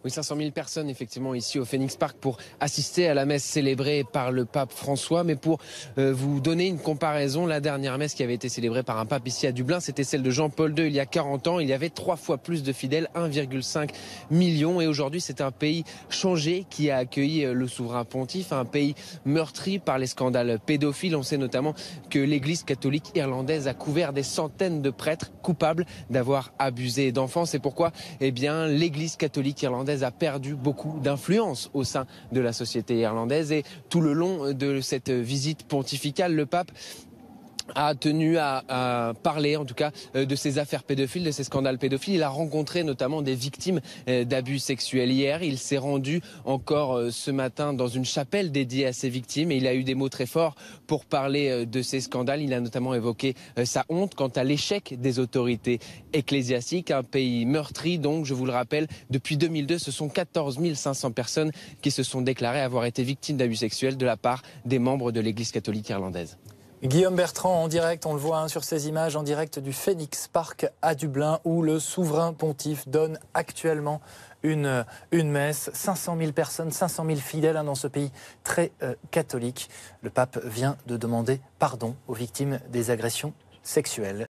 Oui, 500 000 personnes effectivement ici au Phoenix Park pour assister à la messe célébrée par le pape François. Mais pour vous donner une comparaison, la dernière messe qui avait été célébrée par un pape ici à Dublin, c'était celle de Jean-Paul II il y a 40 ans. Il y avait 3 fois plus de fidèles, 1,5 million. Et aujourd'hui, c'est un pays changé qui a accueilli le souverain pontife, un pays meurtri par les scandales pédophiles. On sait notamment que l'Église catholique irlandaise a couvert des centaines de prêtres coupables d'avoir abusé d'enfants. C'est pourquoi l'Église catholique irlandaise a perdu beaucoup d'influence au sein de la société irlandaise. Et tout le long de cette visite pontificale, le pape a tenu à parler en tout cas de ces affaires pédophiles, de ces scandales pédophiles. Il a rencontré notamment des victimes d'abus sexuels hier. Il s'est rendu encore ce matin dans une chapelle dédiée à ces victimes et il a eu des mots très forts pour parler de ces scandales. Il a notamment évoqué sa honte quant à l'échec des autorités ecclésiastiques. Un pays meurtri, donc, je vous le rappelle, depuis 2002, ce sont 14 500 personnes qui se sont déclarées avoir été victimes d'abus sexuels de la part des membres de l'Église catholique irlandaise. Guillaume Bertrand en direct, on le voit sur ces images, en direct du Phoenix Park à Dublin où le souverain pontife donne actuellement une messe. 500 000 personnes, 500 000 fidèles dans ce pays très catholique. Le pape vient de demander pardon aux victimes des agressions sexuelles.